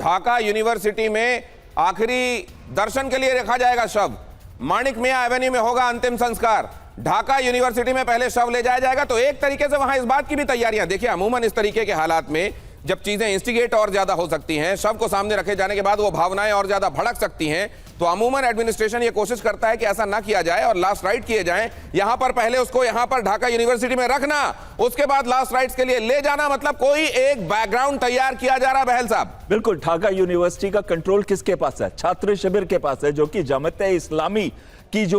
Dhaka university में आखिरी दर्शन के लिए रखा जाएगा शव। माणिक मियां एवेन्यू में होगा अंतिम संस्कार। ढाका यूनिवर्सिटी में पहले शव ले जाया जाएगा। तो एक तरीके से वहां इस बात की भी तैयारियां, देखिए अमूमन इस तरीके के हालात में जब चीजें इंस्टिगेट और ज्यादा हो सकती हैं, शव को सामने रखे जाने के बाद वो भावनाएं और ज्यादा भड़क सकती हैं, तो अमूमन एडमिनिस्ट्रेशन ये कोशिश करता है कि ऐसा ना किया जाए और लास्ट राइट किए जाएं। यहां पर पहले उसको यहां पर ढाका यूनिवर्सिटी में रखना, उसके बाद लास्ट राइट्स के लिए ले जाना, मतलब कोई एक बैकग्राउंड तैयार किया जा रहा है। बहल साहब, बिल्कुल, ढाका यूनिवर्सिटी का कंट्रोल किसके पास है? छात्र शिविर के पास है, जो कि जमात इस्लामी की जो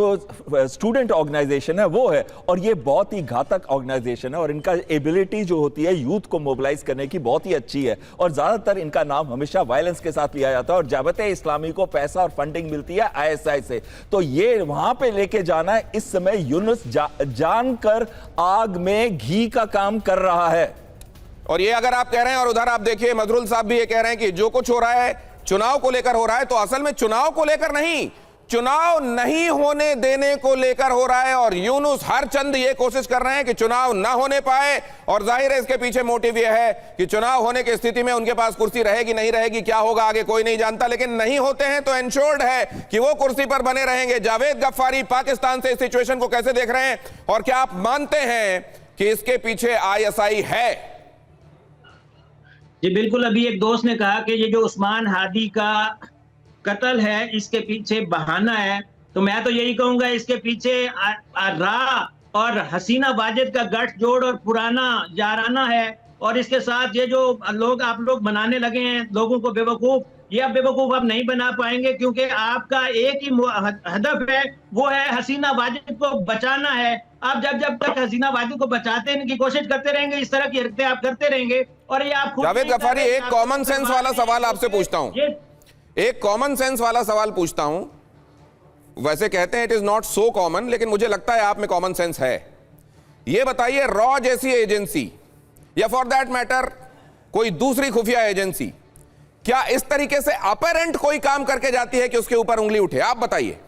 स्टूडेंट ऑर्गेनाइजेशन है वो है, और ये बहुत ही घातक ऑर्गेनाइजेशन है और इनका एबिलिटी जो होती है यूथ को मोबिलाइज करने की बहुत ही अच्छी है, और ज्यादातर इनका नाम हमेशा वायलेंस के साथ लिया जाता है और जमात इस्लामी को पैसा और फंडिंग मिलती है आईएसआई से। तो ये वहां पे लेके जाना है, इस समय यूनुस जानकर आग में घी का काम कर रहा है। और ये अगर आप कह रहे हैं, और उधर आप देखिए मजरूल साहब भी ये कह रहे हैं कि जो कुछ हो रहा है चुनाव को लेकर हो रहा है, तो असल में चुनाव को लेकर नहीं, चुनाव नहीं होने देने को लेकर हो रहा है। और यूनुस हर चंद ये कोशिश कर रहे हैं कि चुनाव ना होने पाए, और जाहिर है इसके पीछे मोटिव यह है कि चुनाव होने की स्थिति में उनके पास कुर्सी रहेगी नहीं रहेगी, क्या होगा आगे कोई नहीं जानता, लेकिन नहीं होते हैं तो एंश्योर्ड है कि वो कुर्सी पर बने रहेंगे। जावेद गफ्फारी पाकिस्तान से इस सिचुएशन को कैसे देख रहे हैं, और क्या आप मानते हैं कि इसके पीछे आईएसआई है? जी बिल्कुल, अभी एक दोस्त ने कहा कि ये जो उस्मान हादी का कत्ल है इसके पीछे बहाना है, तो मैं तो यही कहूंगा इसके पीछे राह और हसीना वाजिद का गठजोड़ और पुराना याराना है। और इसके साथ ये जो आप लोग बनाने लगे हैं लोगों को बेवकूफ, ये आप बेवकूफ आप नहीं बना पाएंगे, क्योंकि आपका एक ही हदफ है, वो है हसीना वाजिद को बचाना है। आप जब तक हसीना वाजिद को बचाते की कोशिश करते रहेंगे, इस तरह की हरकतें आप करते रहेंगे। और ये आप जावेद गफ्फारी, एक कॉमन सेंस वाला सवाल आपसे पूछता हूं, एक कॉमन सेंस वाला सवाल पूछता हूं। वैसे कहते हैं it is not so common, लेकिन मुझे लगता है आप में कॉमन सेंस है। यह बताइए, रॉ जैसी एजेंसी या फॉर दैट मैटर कोई दूसरी खुफिया एजेंसी क्या इस तरीके से अपरेंट कोई काम करके जाती है कि उसके ऊपर उंगली उठे? आप बताइए।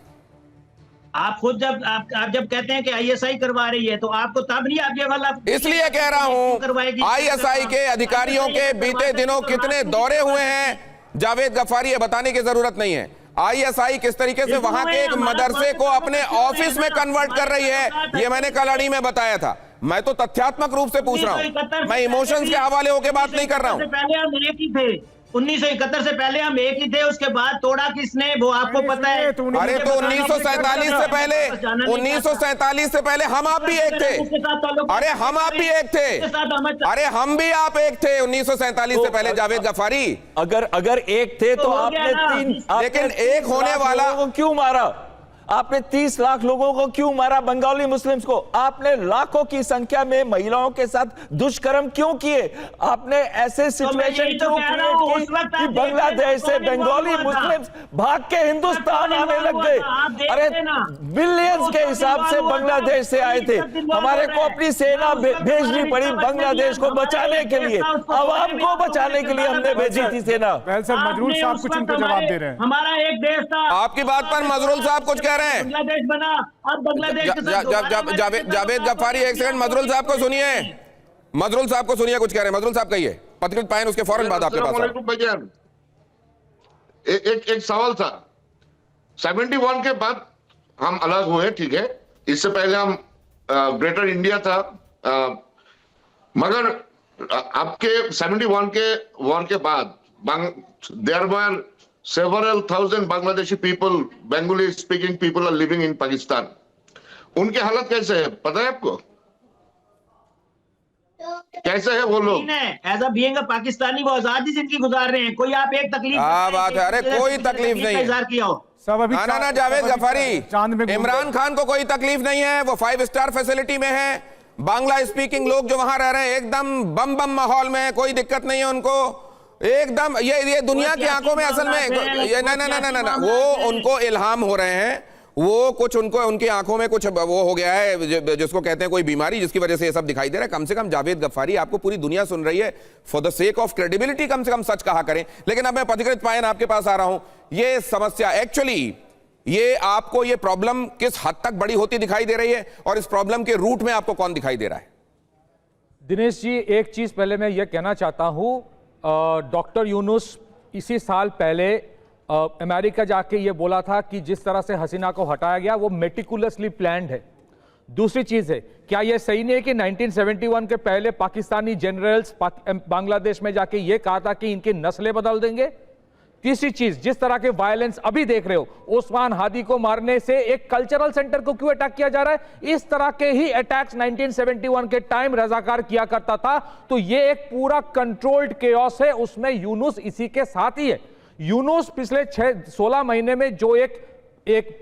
आप खुद आप जब कहते हैं कि आईएसआई करवा रही है, तो आपको तब नहीं आप ये वाला, इसलिए कह रहा हूं आईएसआई के अधिकारियों के बीते दिनों कितने दौरे हुए हैं जावेद गफ्फारी, ये बताने की जरूरत नहीं है। आईएसआई किस तरीके से वहां के एक मदरसे को अपने ऑफिस में कन्वर्ट कर रही है, ये मैंने कल अड़ी में बताया था। मैं तो तथ्यात्मक रूप से पूछ रहा हूं, मैं इमोशंस के हवाले होकर बात नहीं कर रहा हूं। पहले हम एक ही थे, 1971 से पहले हम एक ही थे, उसके बाद तोड़ा किसने वो आपको पता है। अरे तो 1947 से पहले, 1947 से पहले हम आप भी एक थे। अरे हम आप भी एक थे, अरे हम भी आप एक थे 1947 से पहले जावेद गफ्फारी। अगर एक थे तो आपने 3, लेकिन एक होने वाला को क्यों मारा? आपने 30 लाख लोगों को क्यों मारा? बंगाली मुस्लिम्स को आपने लाखों की संख्या में महिलाओं के साथ दुष्कर्म क्यों किए? आपने ऐसे सिचुएशन क्यों क्रिएट की कि बांग्लादेश से बंगाली मुस्लिम्स भाग के हिंदुस्तान आने लग गए? अरे बिलियंस के हिसाब से बांग्लादेश से आए थे, हमारे को अपनी सेना भेजनी पड़ी बांग्लादेश को बचाने के लिए, आवाम को बचाने के लिए हमने भेजी थी सेना। मजरूल साहब कुछ उनको जवाब दे रहे हैं। हमारा एक देश था, आपकी बात पर मजरूल साहब कुछ कह रहे हैं। बांग्लादेश बना, अब बांग्लादेश जावेद गफ्फारी एक सेकंड, मजरूल साहब को सुनिए, मजरूल साहब को सुनिए, कुछ कह रहे हैं। मजरूल साहब कहिए, पत्रकृत पायन उसके फौरन बाद आपके पास। एक सवाल था, 71 के बाद हम अलग हुए, ठीक है, इससे पहले हम ग्रेटर इंडिया था, मगर आपके 71 के वॉर के बाद there were several thousand Bangladeshi people, Bengali speaking people are living in Pakistan. उनके हालत कैसे है पता है आपको? कैसे है वो लोग? As a being a Pakistani वो आजादी जिंदगी गुजार रहे हैं, कोई आप एक तकलीफ बात है, अरे कोई तकलीफ नहीं है। ना जावेद गफ्फारी, इमरान खान को कोई तकलीफ नहीं है, वो 5 स्टार फैसिलिटी में है। बांग्ला स्पीकिंग लोग जो वहां रह रहे हैं एकदम बम बम माहौल में, कोई दिक्कत नहीं है उनको एकदम। ये दुनिया की आंखों में असल में ना वो उनको इल्हाम हो रहे हैं, वो कुछ उनको उनकी आंखों में कुछ वो हो गया है जिसको कहते हैं कोई बीमारी, जिसकी वजह से ये सब दिखाई दे रहा है। कम से कम जावेद गफ्फारी, आपको पूरी दुनिया सुन रही है, for the sake of credibility कम से कम सच कहा करें। लेकिन अब मैं पथिकृत पायन आपके पास आ रहा हूं, ये समस्या एक्चुअली ये आपको ये प्रॉब्लम किस हद तक बड़ी होती दिखाई दे रही है, और इस प्रॉब्लम के रूट में आपको कौन दिखाई दे रहा है? दिनेश जी, एक चीज पहले मैं ये कहना चाहता हूं, डॉक्टर यूनुस इसी साल पहले अमेरिका जाके ये बोला था कि जिस तरह से हसीना को हटाया गया वो मेटिकुलसली प्लान्ड है। दूसरी चीज है, क्या यह सही नहीं है कि 1971 के पहले पाकिस्तानी जनरल्स बांग्लादेश में जाके ये कहा था कि इनकी नस्लें बदल देंगे? तीसरी चीज, जिस तरह के वायलेंस अभी देख रहे हो, ओस्मान हादी को मारने से एक कल्चरल सेंटर को क्यों अटैक किया जा रहा है? इस तरह के ही अटैक्स 1971 के टाइम रजाकार किया करता था। तो ये एक पूरा कंट्रोल्ड केओस है, उसमें यूनुस इसी के साथ ही है। यूनुस पिछले 16 महीने में जो एक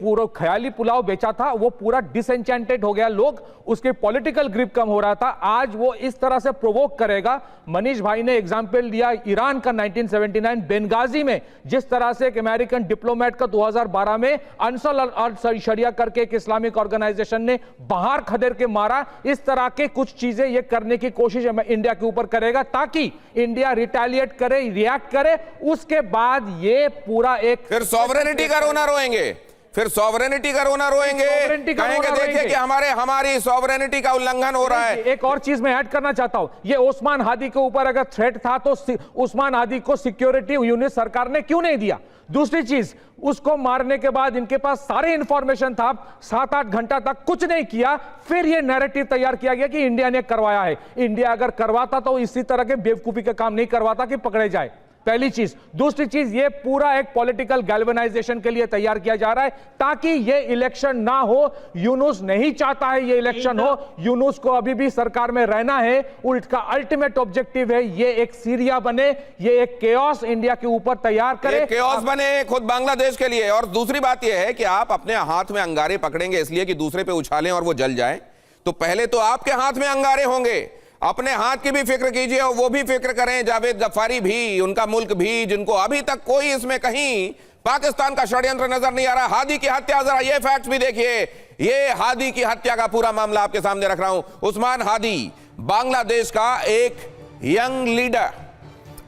पूरा ख्याली पुलाव बेचा था वो पूरा डिसएंचेंटेड हो गया, लोग उसके पॉलिटिकल ग्रिप कम हो रहा था। आज वो इस तरह से प्रोवोक करेगा। मनीष भाई ने एग्जांपल दिया ईरान का 1979 बेंगाजी में, जिस तरह से एक अमेरिकन डिप्लोमेट का 2012 में अंसर अल शरिया करके एक इस्लामिक ऑर्गेनाइजेशन ने बाहर खदेड़ के मारा। इस तरह के कुछ चीजें ये करने की कोशिश इंडिया के ऊपर करेगा ताकि इंडिया रिटेलिएट करे, रिएक्ट करे। उसके बाद ये पूरा एक फिर सॉवरेनिटी का रोना रोएंगे, फिर सॉवरेनिटी का रोना रोएंगे, कहेंगे देखिए कि हमारी सॉवरेनिटी का उल्लंघन हो रहा है। एक और चीज मैं ऐड करना चाहता हूं, ये ओस्मान हादी के ऊपर अगर थ्रेट था तो ओस्मान हादी को सिक्योरिटी यूनिट सरकार ने क्यों नहीं दिया? दूसरी चीज, उसको मारने के बाद इनके पास सारे इंफॉर्मेशन था, 7-8 घंटा तक कुछ नहीं किया, फिर ये नैरेटिव तैयार किया गया कि इंडिया ने करवाया है। इंडिया अगर करवाता तो इसी तरह के बेवकूफी का काम नहीं करवाता कि पकड़े जाए, पहली चीज। दूसरी चीज, ये पूरा एक पॉलिटिकल गैल्वेनाइजेशन के लिए तैयार किया जा रहा है ताकि ये इलेक्शन ना हो। यूनुस नहीं चाहता है ये इलेक्शन हो, यूनुस को अभी भी सरकार में रहना है। उसका अल्टीमेट ऑब्जेक्टिव है ये एक सीरिया बने, ये एक केओस इंडिया के ऊपर तैयार करे, केओस बने खुद बांग्लादेश के लिए। और दूसरी बात यह है कि आप अपने हाथ में अंगारे पकड़ेंगे इसलिए कि दूसरे पे उछालें और वो जल जाए, तो पहले तो आपके हाथ में अंगारे होंगे। अपने हाथ की भी फिक्र कीजिए और वो भी फिक्र करें, जावेद गफ्फारी भी, उनका मुल्क भी, जिनको अभी तक कोई इसमें कहीं पाकिस्तान का षड्यंत्र नजर नहीं आ रहा। हादी की हत्या, जरा ये फैक्ट्स भी देखिए, ये हादी की हत्या का पूरा मामला आपके सामने रख रहा हूं। उस्मान हादी बांग्लादेश का एक यंग लीडर,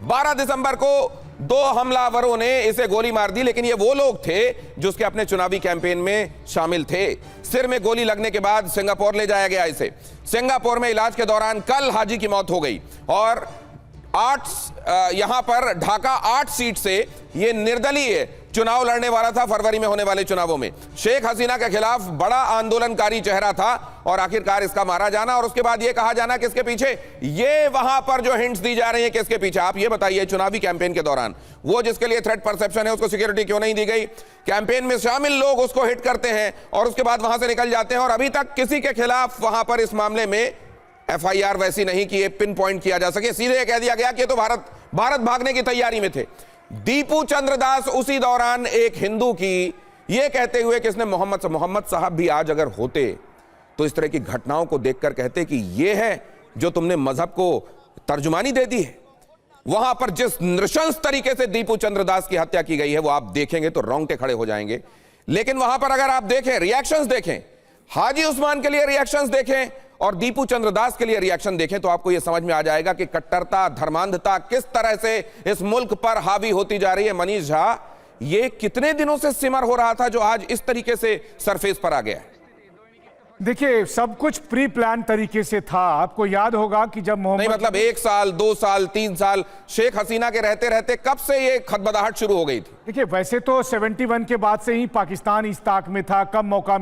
12 दिसंबर को 2 हमलावरों ने इसे गोली मार दी, लेकिन ये वो लोग थे जो उसके अपने चुनावी कैंपेन में शामिल थे। सिर में गोली लगने के बाद सिंगापुर ले जाया गया इसे। सिंगापुर में इलाज के दौरान कल हाजी की मौत हो गई और यहां पर ढाका 8 सीट से ये निर्दलीय चुनाव लड़ने वाला था फरवरी में होने वाले चुनावों में। शेख हसीना के खिलाफ बड़ा आंदोलनकारी चेहरा था और आखिरकार इसका मारा जाना और उसके बाद ये कहा जाना किसके पीछे, ये वहां पर जो हिंट्स दी जा रही है किसके पीछे। आप ये बताइए, चुनावी कैंपेन के दौरान वो जिसके लिए थ्रेट परसेप्शन है उसको सिक्योरिटी क्यों नहीं दी गई? कैंपेन में शामिल लोग उसको हिट करते हैं और उसके बाद वहां से निकल जाते हैं और अभी तक किसी के खिलाफ वहां पर इस मामले में FIR वैसी नहीं कि पिन पॉइंट किया जा सके। सीधे कह दिया गया कि तो भारत भागने की तैयारी में थे। दीपू चंद्र दास उसी दौरान एक हिंदू की ये कहते हुए कि इसने मोहम्मद साहब भी आज अगर होते तो इस तरह की घटनाओं को देखकर कहते कि ये है जो तुमने मजहब को तर्जुमानी दे दी है। वहां पर जिस नृशंस तरीके से दीपू चंद्र दास की हत्या की गई है वो आप देखेंगे तो रोंगटे खड़े हो जाएंगे। लेकिन वहां पर अगर आप देखें, रिएक्शंस देखें, हाजी उस्मान के लिए रिएक्शंस देखें और दीपू चंद्रदास के लिए रिएक्शन देखें तो आपको यह समझ में आ जाएगा कि कट्टरता, धर्मांधता किस तरह से इस मुल्क पर हावी होती जा रही है। मनीष झा, ये कितने दिनों से सिमर हो रहा था जो आज इस तरीके से सरफेस पर आ गया है? देखिए, सब कुछ प्री प्लान तरीके से था। आपको याद होगा कि जब मोहम्मद, नहीं मतलब 1 साल, 2 साल, 3 साल शेख हसीना के रहते रहते कब से ये खदबदाहट शुरू हो गई थी? देखिए, वैसे तो 71 के बाद से ही पाकिस्तान इस ताक में था, कब मौका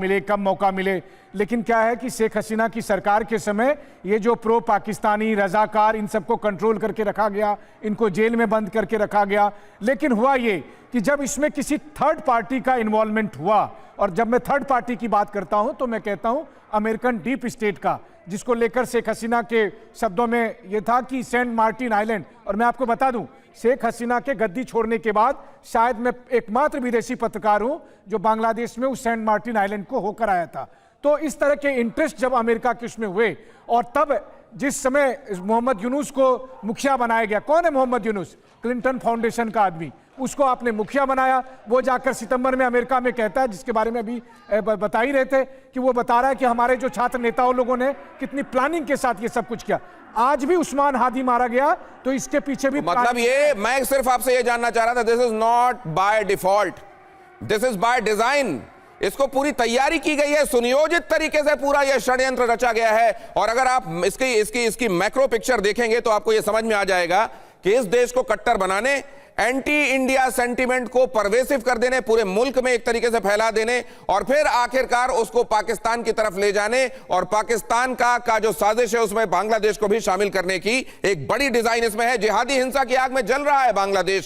मिले। लेकिन क्या है कि शेख हसीना की सरकार के समय ये जो प्रो पाकिस्तानी रजाकार, इन सबको कंट्रोल करके रखा गया, इनको जेल में बंद करके रखा गया। लेकिन हुआ ये कि जब इसमें किसी थर्ड पार्टी का इन्वॉल्वमेंट हुआ, और जब मैं थर्ड पार्टी की बात करता हूं तो मैं कहता हूं अमेरिकन डीप स्टेट का, जिसको लेकर शेख हसीना के शब्दों में यह था कि सेंट मार्टिन आइलैंड। और मैं आपको बता दूं, शेख हसीना के गद्दी छोड़ने के बाद शायद मैं एकमात्र विदेशी पत्रकार हूं जो बांग्लादेश में उस सेंट मार्टिन आइलैंड को होकर आया था। तो इस तरह के इंटरेस्ट जब अमेरिका के उसमें हुए, और तब जिस समय मोहम्मद यूनुस को मुखिया बनाया गया, कौन है मोहम्मद यूनुस? क्लिंटन फाउंडेशन का आदमी, उसको आपने मुखिया बनाया। वो जाकर सितंबर में अमेरिका में कहता है, जिसके बारे में अभी बता ही रहे थे, कि वो बता रहा है कि हमारे जो छात्र नेताओं लोगों ने कितनी प्लानिंग के साथ ये सब कुछ किया। आज भी उस्मान हादी मारा गया तो इसके पीछे भी मतलब ये, मैं सिर्फ आपसे ये जानना चाह रहा था, this is not by default, this is by design. इसको पूरी तैयारी की गई है, सुनियोजित तरीके से पूरा यह षड्यंत्र रचा गया है। और अगर आप इसकी मैक्रो पिक्चर देखेंगे तो आपको यह समझ में आ जाएगा कि इस देश को कट्टर बनाने एंटी इंडिया सेंटीमेंट को परवेसिव कर देने, पूरे मुल्क में एक तरीके से फैला देने और फिर आखिरकार उसको पाकिस्तान की तरफ ले जाने और पाकिस्तान का जो साजिश है उसमें बांग्लादेश को भी शामिल करने की एक बड़ी डिजाइन इसमें है। जिहादी हिंसा की आग में जल रहा है बांग्लादेश।